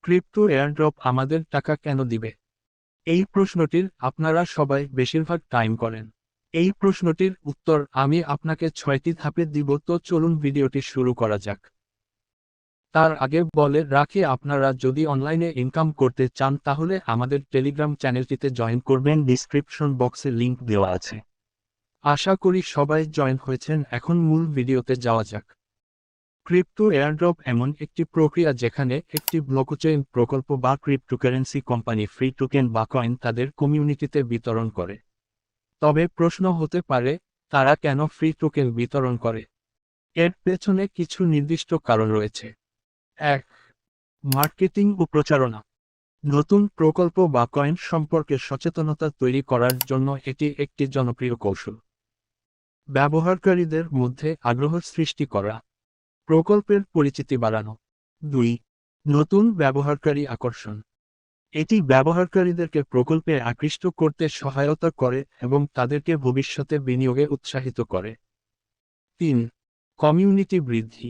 Crypto airdrop আমাদের টাকা কেন দিবে? এই প্রশ্নটির আপনারা সবাই বেশিরভাগ টাইম করেন। এই প্রশ্নটির উত্তর আমি আপনাকে 6টি ধাপে দিব, তো চলুন ভিডিওটি শুরু করা যাক। তার আগে বলে রাখি, আপনারা যদি অনলাইনে ইনকাম করতে চান তাহলে আমাদের টেলিগ্রাম চ্যানেলটিতে জয়েন করবেন, ডিসক্রিপশন বক্সে লিংক দেওয়া আছে। আশা করি সবাই জয়েন হয়েছেন। এখন মূল ভিডিওতে যাওয়া যাক। ক্রিপ্টো এয়ারড্রপ এমন একটি প্রক্রিয়া যেখানে একটি ব্লকচেইন প্রকল্প বা ক্রিপ্টোকারেন্সি কোম্পানি ফ্রি টোকেন বা কয়েন তাদের কমিউনিটিতে বিতরণ করে। তবে প্রশ্ন হতে পারে, তারা কেন ফ্রি টোকেন বিতরণ করে? এর পেছনে কিছু নির্দিষ্ট কারণ রয়েছে। 1. মার্কেটিং ও প্রচারণা। নতুন প্রকল্প বা কয়েন সম্পর্কে সচেতনতা তৈরি করার জন্য এটি একটি জনপ্রিয় কৌশল। ব্যবহারকারীদের মধ্যে আগ্রহ সৃষ্টি করা, প্রকল্পের পরিচিতি বাড়ানো। 2. নতুন ব্যবহারকারী আকর্ষণ। এটি ব্যবহারকারীদেরকে প্রকল্পে আকৃষ্ট করতে সহায়তা করে এবং তাদেরকে ভবিষ্যতে বিনিয়োগে উৎসাহিত করে। 3. কমিউনিটি বৃদ্ধি।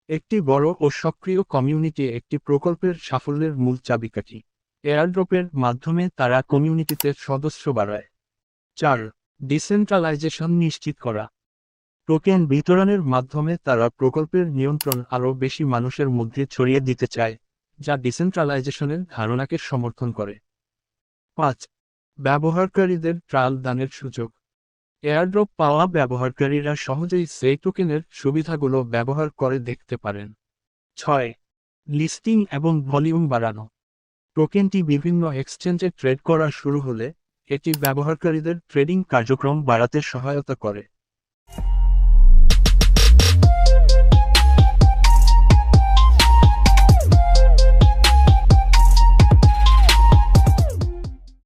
একটি বড় ও সক্রিয় কমিউনিটি একটি প্রকল্পের সাফল্যের মূল চাবিকাঠি। এয়ারড্রপের মাধ্যমে তারা কমিউনিটিতে সদস্য বাড়ায়। 4. ডিসেন্ট্রালাইজেশন নিশ্চিত করা। টোকেন বিতরণের মাধ্যমে তারা প্রকল্পের নিয়ন্ত্রণ আরও বেশি মানুষের মধ্যে ছড়িয়ে দিতে চায়, যা ডিসেন্ট্রালাইজেশনের ধারণাকে সমর্থন করে। 5. ব্যবহারকারীদের ট্রায়াল দানের সুযোগ। এয়ারড্রপ পাওয়া ব্যবহারকারীরা সহজেই সেই টোকেনের সুবিধাগুলো ব্যবহার করে দেখতে পারেন। 6. লিস্টিং এবং ভলিউম বাড়ানো। টোকেনটি বিভিন্ন এক্সচেঞ্জে ট্রেড করা শুরু হলে এটি ব্যবহারকারীদের ট্রেডিং কার্যক্রম বাড়াতে সহায়তা করে।